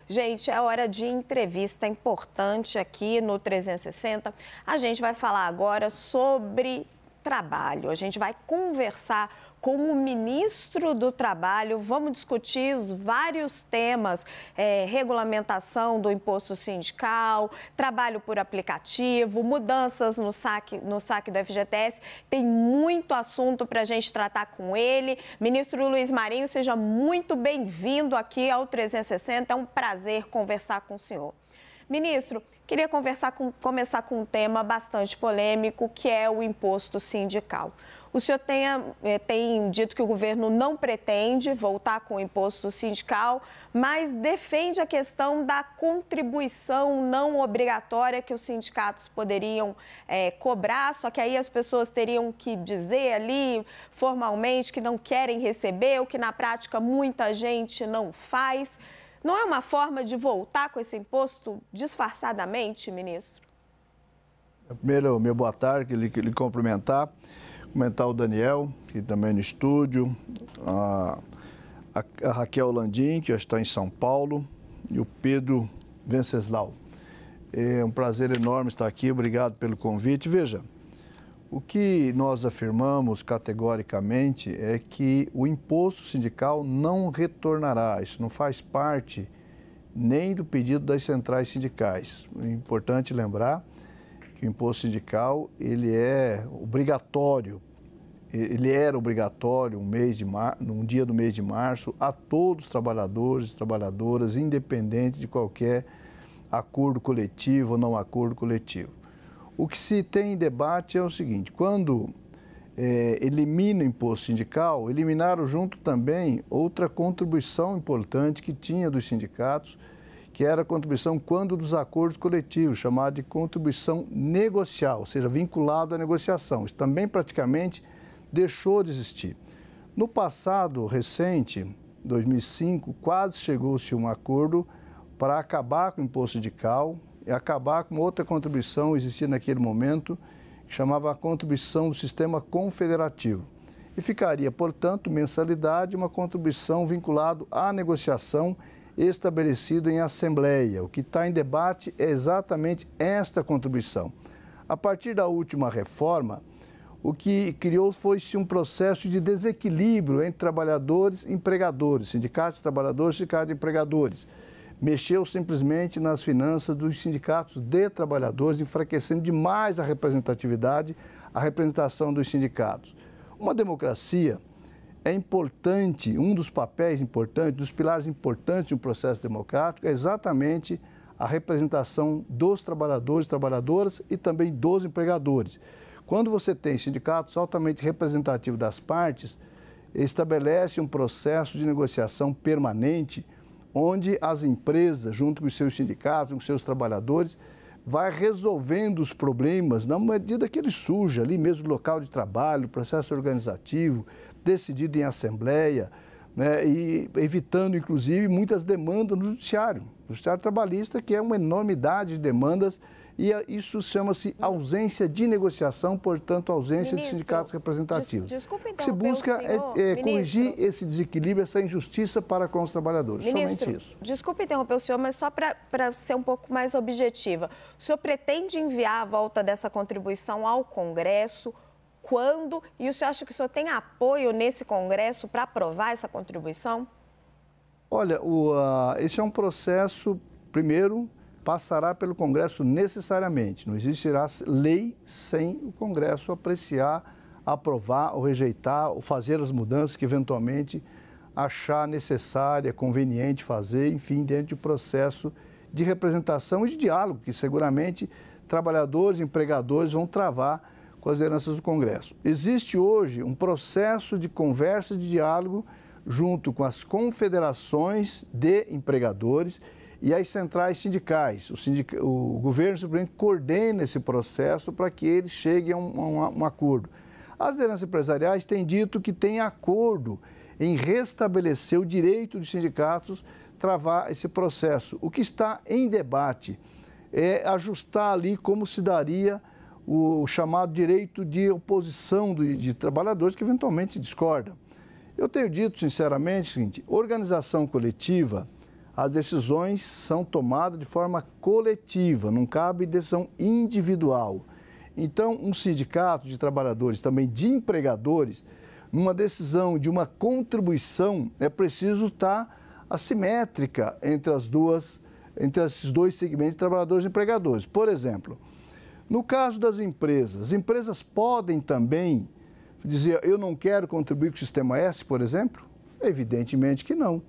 Gente, é hora de entrevista importante aqui no 360. A gente vai falar agora sobre trabalho. A gente vai conversar com o ministro do Trabalho, vamos discutir os vários temas, regulamentação do imposto sindical, trabalho por aplicativo, mudanças no saque do FGTS. Tem muito assunto para a gente tratar com ele. Ministro Luiz Marinho, seja muito bem-vindo aqui ao 360. É um prazer conversar com o senhor. Ministro, queria começar com um tema bastante polêmico, que é o imposto sindical. O senhor tem dito que o governo não pretende voltar com o imposto sindical, mas defende a questão da contribuição não obrigatória que os sindicatos poderiam cobrar, só que aí as pessoas teriam que dizer ali formalmente que não querem receber, o que na prática muita gente não faz. Não é uma forma de voltar com esse imposto disfarçadamente, ministro? Primeiro, meu boa tarde, lhe cumprimentar o Daniel, que também no estúdio, a Raquel Landim, que já está em São Paulo, e o Pedro Venceslau. É um prazer enorme estar aqui, obrigado pelo convite. Veja, o que nós afirmamos categoricamente é que o imposto sindical não retornará. Isso não faz parte nem do pedido das centrais sindicais. É importante lembrar que o imposto sindical ele é obrigatório. Ele era obrigatório num dia do mês de março a todos os trabalhadores e trabalhadoras, independente de qualquer acordo coletivo ou não acordo coletivo. O que se tem em debate é o seguinte: quando elimina o imposto sindical, eliminaram junto também outra contribuição importante que tinha dos sindicatos, que era a contribuição quando dos acordos coletivos, chamada de contribuição negocial, ou seja, vinculado à negociação. Isso também praticamente deixou de existir. No passado recente, 2005, quase chegou-se a um acordo para acabar com o imposto sindical e acabar com outra contribuição que existia naquele momento, que chamava a contribuição do sistema confederativo. E ficaria, portanto, mensalidade, uma contribuição vinculada à negociação estabelecido em assembleia. O que está em debate é exatamente esta contribuição. A partir da última reforma, o que criou foi-se um processo de desequilíbrio entre trabalhadores e empregadores, sindicatos de trabalhadores e sindicatos de empregadores. Mexeu simplesmente nas finanças dos sindicatos de trabalhadores, enfraquecendo demais a representatividade, a representação dos sindicatos. Uma democracia é importante, um dos papéis importantes, dos pilares importantes de um processo democrático é exatamente a representação dos trabalhadores, trabalhadoras e também dos empregadores. Quando você tem sindicatos altamente representativos das partes, estabelece um processo de negociação permanente, onde as empresas, junto com os seus sindicatos, com os seus trabalhadores, vai resolvendo os problemas na medida que ele surge ali mesmo no local de trabalho, processo organizativo, decidido em assembleia, né, e evitando, inclusive, muitas demandas no judiciário trabalhista, que é uma enormidade de demandas, e isso chama-se ausência de negociação, portanto, ausência de sindicatos representativos. Desculpe o que se busca é corrigir esse desequilíbrio, essa injustiça para com os trabalhadores, somente isso. Desculpe interromper o senhor, mas só para ser um pouco mais objetiva, o senhor pretende enviar a volta dessa contribuição ao Congresso? Quando? E o senhor acha que o senhor tem apoio nesse Congresso para aprovar essa contribuição? Olha, esse é um processo, primeiro, passará pelo Congresso necessariamente. Não existirá lei sem o Congresso apreciar, aprovar ou rejeitar, ou fazer as mudanças que eventualmente achar necessária, conveniente fazer, enfim, dentro de um processo de representação e de diálogo, que seguramente trabalhadores e empregadores vão travar com as lideranças do Congresso. Existe hoje um processo de conversa e de diálogo junto com as confederações de empregadores e as centrais sindicais. O governo simplesmente coordena esse processo para que eles cheguem a um acordo. As lideranças empresariais têm dito que têm acordo em restabelecer o direito dos sindicatos travar esse processo. O que está em debate é ajustar ali como se daria o chamado direito de oposição de trabalhadores que eventualmente discordam. Eu tenho dito, sinceramente, o seguinte: organização coletiva, as decisões são tomadas de forma coletiva, não cabe decisão individual. Então, um sindicato de trabalhadores, também de empregadores, numa decisão de uma contribuição, é preciso estar assimétrica entre esses dois segmentos de trabalhadores e empregadores. Por exemplo, no caso das empresas, as empresas podem também dizer, eu não quero contribuir com o Sistema S, por exemplo? Evidentemente que não.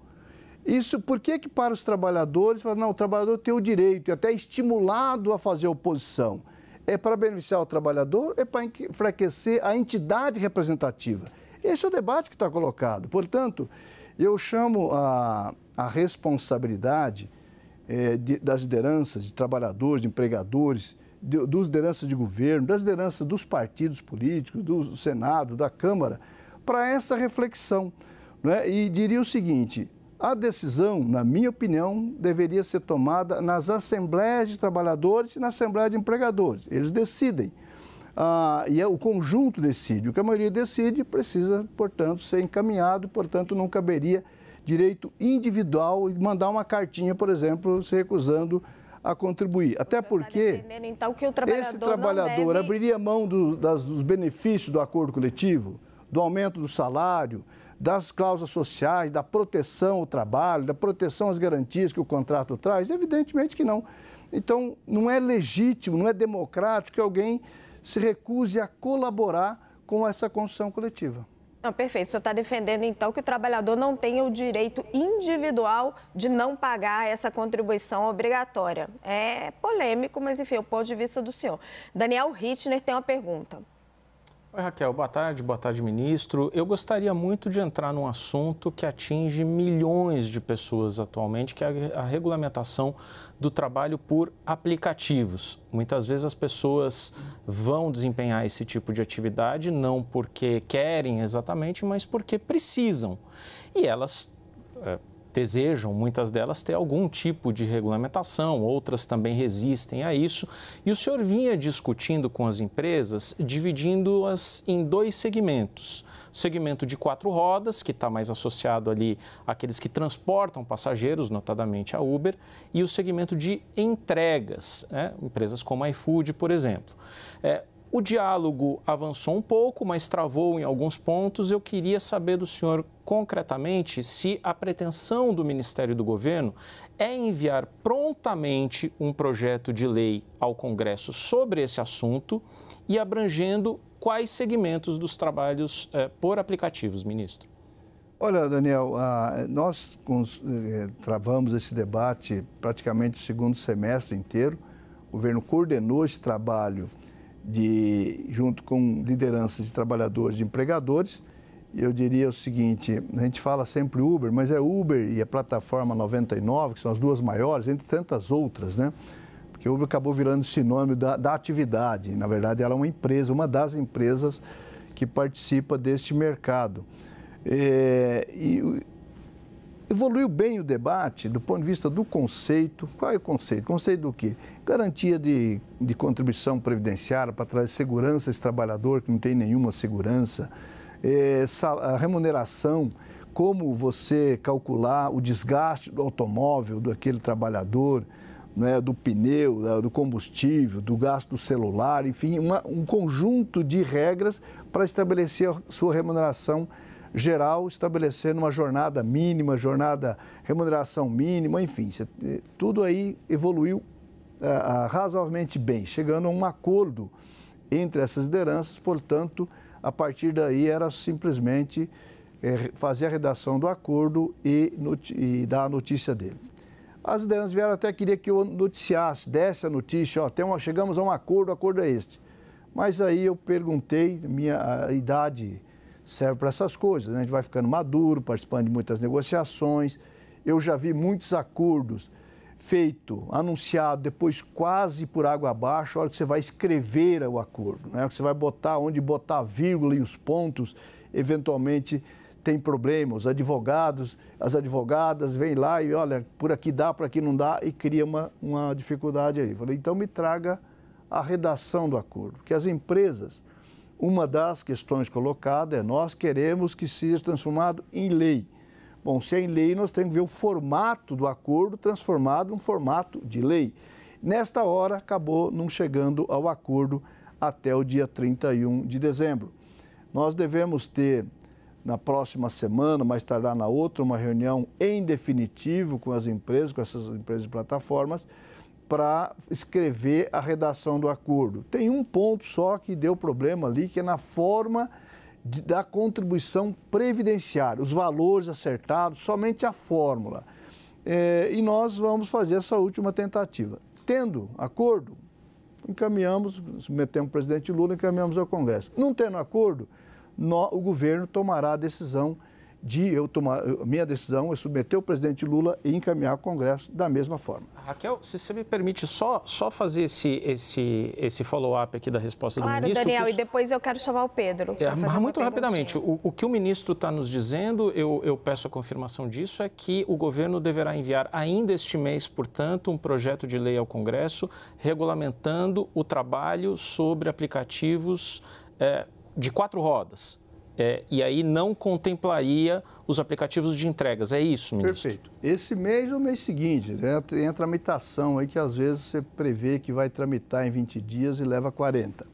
Isso, por que para os trabalhadores, não, o trabalhador tem o direito e até estimulado a fazer oposição? É para beneficiar o trabalhador, é para enfraquecer a entidade representativa. Esse é o debate que está colocado. Portanto, eu chamo a responsabilidade das lideranças de trabalhadores, de empregadores, dos lideranças de governo, das lideranças dos partidos políticos, do Senado, da Câmara, para essa reflexão. Não é? E diria o seguinte, a decisão, na minha opinião, deveria ser tomada nas assembleias de trabalhadores e na assembleia de empregadores. Eles decidem. E o conjunto decide. O que a maioria decide precisa, portanto, ser encaminhado, portanto, não caberia direito individual e mandar uma cartinha, por exemplo, se recusando a contribuir. Até porque então, que o trabalhador esse trabalhador abriria mão dos benefícios do acordo coletivo, do aumento do salário, das cláusulas sociais, da proteção ao trabalho, da proteção às garantias que o contrato traz? Evidentemente que não. Então, não é legítimo, não é democrático que alguém se recuse a colaborar com essa construção coletiva. Não, perfeito. O senhor está defendendo, então, que o trabalhador não tenha o direito individual de não pagar essa contribuição obrigatória. É polêmico, mas, enfim, o ponto de vista do senhor. Daniel Rittner tem uma pergunta. Oi, Raquel. Boa tarde, ministro. Eu gostaria muito de entrar num assunto que atinge milhões de pessoas atualmente, que é a regulamentação do trabalho por aplicativos. Muitas vezes as pessoas vão desempenhar esse tipo de atividade não porque querem exatamente, mas porque precisam. E elas desejam, muitas delas, ter algum tipo de regulamentação, outras também resistem a isso. E o senhor vinha discutindo com as empresas, dividindo-as em dois segmentos. O segmento de 4 rodas, que está mais associado ali àqueles que transportam passageiros, notadamente a Uber, e o segmento de entregas, empresas como a iFood, por exemplo. O diálogo avançou um pouco, mas travou em alguns pontos. Eu queria saber do senhor, concretamente, se a pretensão do Ministério do Governo é enviar prontamente um projeto de lei ao Congresso sobre esse assunto e abrangendo quais segmentos dos trabalhos por aplicativos, ministro. Olha, Daniel, nós travamos esse debate praticamente o segundo semestre inteiro. O governo coordenou esse trabalho junto com lideranças de trabalhadores e empregadores. Eu diria o seguinte, a gente fala sempre Uber, mas é Uber e a plataforma 99, que são as duas maiores, entre tantas outras, né? Porque o Uber acabou virando sinônimo da atividade. Na verdade, ela é uma empresa, uma das empresas que participa deste mercado. Evoluiu bem o debate do ponto de vista do conceito. Qual é o conceito? Conceito do quê? Garantia de contribuição previdenciária para trazer segurança a esse trabalhador que não tem nenhuma segurança. A remuneração, como você calcular o desgaste do automóvel daquele trabalhador, né, do pneu, do combustível, do gasto do celular, enfim, um conjunto de regras para estabelecer a sua remuneração geral, estabelecendo uma jornada mínima, remuneração mínima, enfim, tudo aí evoluiu razoavelmente bem, chegando a um acordo entre essas lideranças. Portanto, a partir daí era simplesmente fazer a redação do acordo e dar a notícia dele. As lideranças vieram até querer que eu noticiasse, desse a notícia, chegamos a um acordo, o acordo é este. Mas aí eu perguntei, a idade serve para essas coisas, né? A gente vai ficando maduro, participando de muitas negociações. Eu já vi muitos acordos feitos, anunciados, depois quase por água abaixo, a hora que você vai escrever o acordo, né? Que você vai botar, onde botar a vírgula e os pontos, eventualmente tem problema. Os advogados, as advogadas vêm lá e, olha, por aqui dá, por aqui não dá, e cria uma dificuldade aí. Falei, então me traga a redação do acordo, que as empresas... Uma das questões colocadas é nós queremos que seja transformado em lei. Bom, se é em lei, nós temos que ver o formato do acordo transformado num formato de lei. Nesta hora, acabou não chegando ao acordo até o dia 31 de dezembro. Nós devemos ter, na próxima semana, mais tardar na outra, uma reunião em definitivo com as empresas, com essas empresas de plataformas, para escrever a redação do acordo. Tem um ponto só que deu problema ali, que é na forma da contribuição previdenciária, os valores acertados, somente a fórmula. E nós vamos fazer essa última tentativa. Tendo acordo, encaminhamos, submetemos o presidente Lula, encaminhamos ao Congresso. Não tendo acordo, o governo tomará a decisão minha decisão é submeter o presidente Lula e encaminhar ao Congresso da mesma forma. Raquel, se você me permite só fazer esse follow-up aqui da resposta do ministro. Claro, Daniel, e depois eu quero chamar o Pedro. Muito rapidamente, o que o ministro está nos dizendo, eu peço a confirmação disso, é que o governo deverá enviar ainda este mês, portanto, um projeto de lei ao Congresso regulamentando o trabalho sobre aplicativos de 4 rodas. E aí não contemplaria os aplicativos de entregas. É isso, ministro? Perfeito. Esse mês ou mês seguinte, né? Tem a tramitação aí que às vezes você prevê que vai tramitar em 20 dias e leva 40.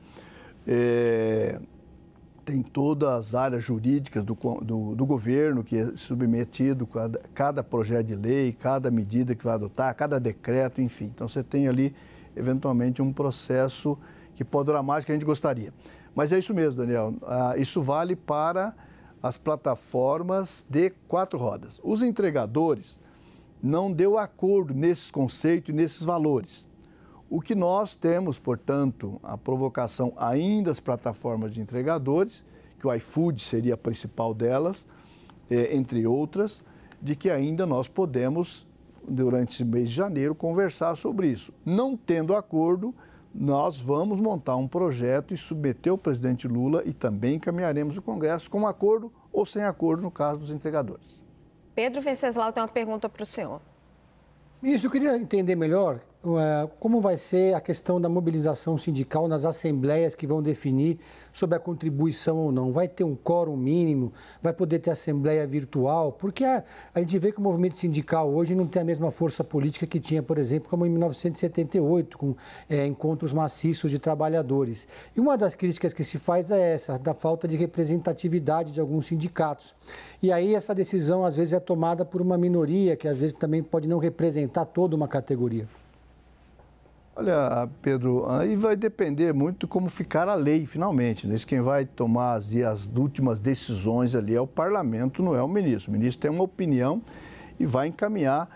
Tem todas as áreas jurídicas do governo que é submetido a cada projeto de lei, cada medida que vai adotar, cada decreto, enfim. Então você tem ali, eventualmente, um processo que pode durar mais do que a gente gostaria. Mas é isso mesmo, Daniel. Isso vale para as plataformas de 4 rodas. Os entregadores não deu acordo nesses conceitos e nesses valores. O que nós temos, portanto, a provocação ainda das plataformas de entregadores, que o iFood seria a principal delas, entre outras, de que ainda nós podemos, durante esse mês de janeiro, conversar sobre isso. Não tendo acordo, nós vamos montar um projeto e submeter ao presidente Lula e também encaminharemos o Congresso com acordo ou sem acordo no caso dos entregadores. Pedro Venceslau tem uma pergunta para o senhor. Ministro, eu queria entender melhor como vai ser a questão da mobilização sindical nas assembleias que vão definir sobre a contribuição ou não. Vai ter um quórum mínimo? Vai poder ter assembleia virtual? Porque a gente vê que o movimento sindical hoje não tem a mesma força política que tinha, por exemplo, como em 1978, com encontros maciços de trabalhadores. E uma das críticas que se faz é essa, da falta de representatividade de alguns sindicatos. E aí essa decisão, às vezes, é tomada por uma minoria, que às vezes também pode não representar toda uma categoria. Olha, Pedro, aí vai depender muito de como ficar a lei, finalmente. Né? Quem vai tomar as últimas decisões ali é o parlamento, não é o ministro. O ministro tem uma opinião e vai encaminhar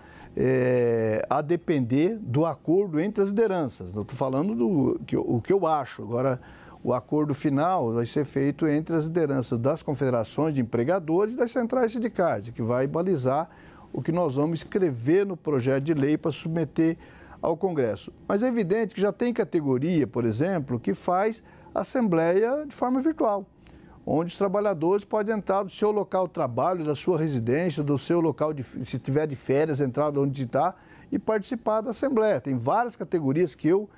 a depender do acordo entre as lideranças. Eu estou falando o que eu acho. Agora, o acordo final vai ser feito entre as lideranças das confederações de empregadores e das centrais sindicais, que vai balizar o que nós vamos escrever no projeto de lei para submeter ao Congresso. Mas é evidente que já tem categoria, por exemplo, que faz assembleia de forma virtual, onde os trabalhadores podem entrar do seu local de trabalho, da sua residência, do seu local, se tiver de férias, entrar de onde está e participar da assembleia. Tem várias categorias que eu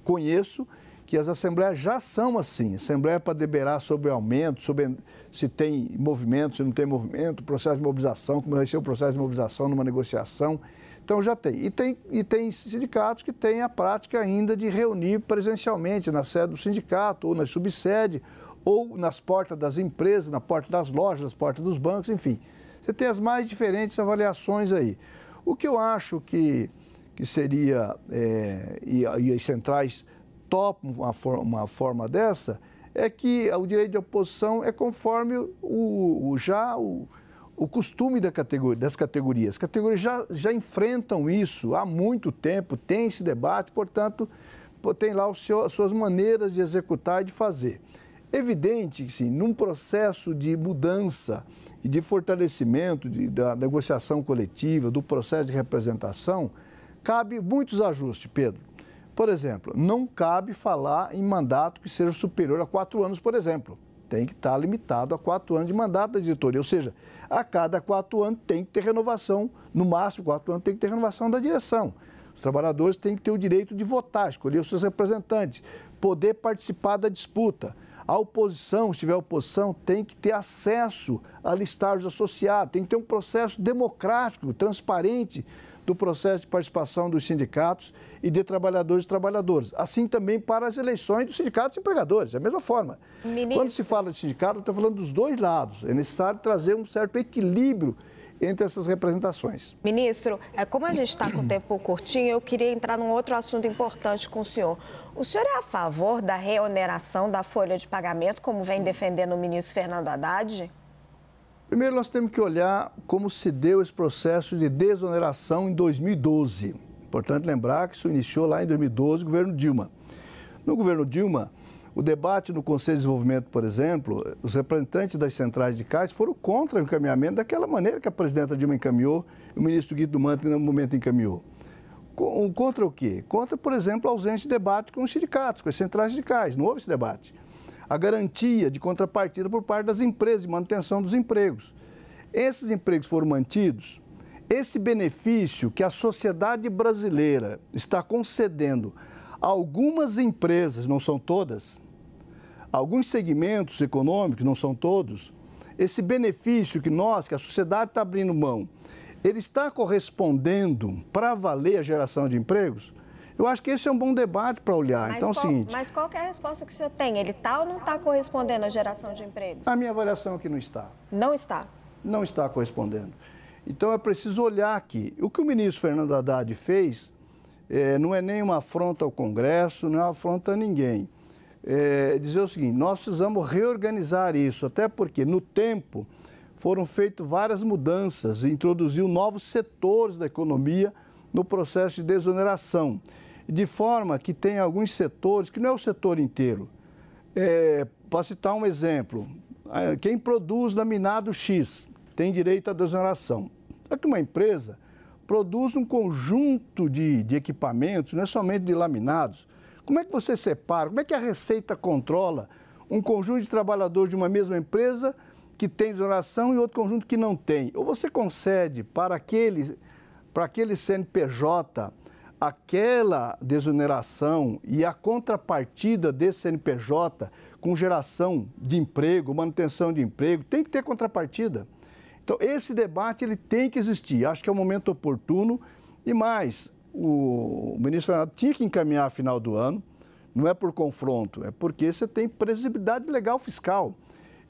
conheço que as assembleias já são assim. Assembleia para deliberar sobre aumento, sobre se tem movimento, se não tem movimento, processo de mobilização, como vai ser o processo de mobilização numa negociação. Então já tem. E tem sindicatos que têm a prática ainda de reunir presencialmente na sede do sindicato, ou na subsede, ou nas portas das empresas, na porta das lojas, nas portas dos bancos, enfim. Você tem as mais diferentes avaliações aí. O que eu acho que seria, e as centrais topam uma forma dessa, é que o direito de oposição é conforme o costume das categorias. As categorias já enfrentam isso há muito tempo, tem esse debate, portanto, tem lá as suas maneiras de executar e de fazer. Evidente que, sim, num processo de mudança e de fortalecimento da negociação coletiva, do processo de representação, cabe muitos ajustes, Pedro. Por exemplo, não cabe falar em mandato que seja superior a 4 anos, por exemplo. Tem que estar limitado a 4 anos de mandato da diretoria. Ou seja, a cada 4 anos tem que ter renovação, no máximo 4 anos tem que ter renovação da direção. Os trabalhadores têm que ter o direito de votar, escolher os seus representantes, poder participar da disputa. A oposição, se tiver oposição, tem que ter acesso a listágios associados, tem que ter um processo democrático, transparente do processo de participação dos sindicatos e de trabalhadores e trabalhadoras. Assim também para as eleições dos sindicatos e empregadores, da mesma forma. Quando se fala de sindicato, está falando dos dois lados. É necessário trazer um certo equilíbrio entre essas representações. Ministro, como a gente está com o tempo curtinho, eu queria entrar num outro assunto importante com o senhor. O senhor é a favor da reoneração da folha de pagamento, como vem defendendo o ministro Fernando Haddad? Primeiro, nós temos que olhar como se deu esse processo de desoneração em 2012. Importante lembrar que isso iniciou lá em 2012, o governo Dilma. No governo Dilma, o debate no Conselho de Desenvolvimento, por exemplo, os representantes das centrais sindicais foram contra o encaminhamento daquela maneira que a presidenta Dilma encaminhou e o ministro Guido Mantega, no momento, encaminhou. Contra o quê? Contra, por exemplo, a ausência de debate com os sindicatos, com as centrais sindicais. Não houve esse debate. A garantia de contrapartida por parte das empresas, de manutenção dos empregos. Esses empregos foram mantidos. Esse benefício que a sociedade brasileira está concedendo a algumas empresas, não são todas, alguns segmentos econômicos, não são todos, esse benefício que a sociedade está abrindo mão, ele está correspondendo para valer a geração de empregos? Eu acho que esse é um bom debate para olhar. Então, é o seguinte... Mas qual que é a resposta que o senhor tem? Ele está ou não está correspondendo à geração de empregos? A minha avaliação é que não está. Não está? Não está correspondendo. Então, é preciso olhar aqui. O que o ministro Fernando Haddad fez não é nem uma afronta ao Congresso, não é uma afronta a ninguém. Dizer o seguinte, nós precisamos reorganizar isso, até porque, no tempo, foram feitas várias mudanças e introduziu novos setores da economia no processo de desoneração, de forma que tem alguns setores, que não é o setor inteiro. Para citar um exemplo, quem produz laminado X tem direito à desoneração. Só que uma empresa produz um conjunto de equipamentos, não é somente de laminados. Como é que você separa, como é que a Receita controla um conjunto de trabalhadores de uma mesma empresa que tem desoneração e outro conjunto que não tem? Ou você concede para aquele CNPJ aquela desoneração e a contrapartida desse CNPJ com geração de emprego, manutenção de emprego, tem que ter contrapartida. Então, esse debate ele tem que existir. Acho que é o momento oportuno e mais, o ministro Fernando tinha que encaminhar a final do ano, não é por confronto, é porque você tem previsibilidade legal fiscal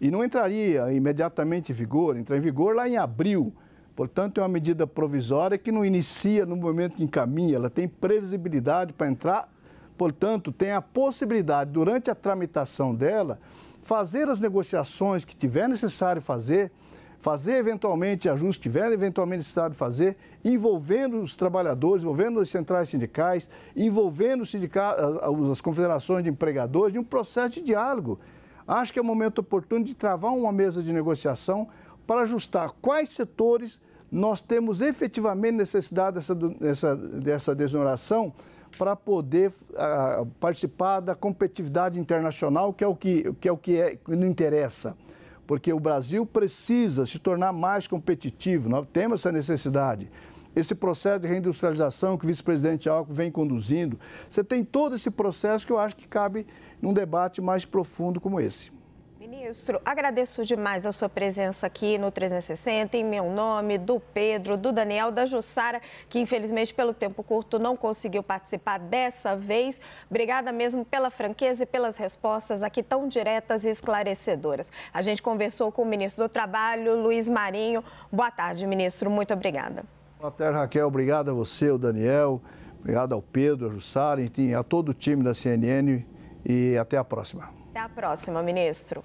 e não entraria imediatamente em vigor, entra em vigor lá em abril. Portanto, é uma medida provisória que não inicia no momento que encaminha, ela tem previsibilidade para entrar, portanto, tem a possibilidade, durante a tramitação dela, fazer as negociações que tiver necessário fazer eventualmente ajustes que tiver eventualmente necessário fazer, envolvendo os trabalhadores, envolvendo as centrais sindicais, envolvendo as confederações de empregadores, em um processo de diálogo. Acho que é o momento oportuno de travar uma mesa de negociação para ajustar quais setores nós temos efetivamente necessidade dessa desoneração para poder participar da competitividade internacional, que é o que não interessa. Porque o Brasil precisa se tornar mais competitivo, nós temos essa necessidade. Esse processo de reindustrialização que o vice-presidente Alckmin vem conduzindo, você tem todo esse processo que eu acho que cabe num debate mais profundo como esse. Ministro, agradeço demais a sua presença aqui no 360, em meu nome, do Pedro, do Daniel, da Jussara, que infelizmente pelo tempo curto não conseguiu participar dessa vez. Obrigada mesmo pela franqueza e pelas respostas aqui tão diretas e esclarecedoras. A gente conversou com o ministro do Trabalho, Luiz Marinho. Boa tarde, ministro. Muito obrigada. Boa tarde, Raquel. Obrigado a você, o Daniel. Obrigado ao Pedro, a Jussara, enfim, a todo o time da CNN e até a próxima. Até a próxima, ministro.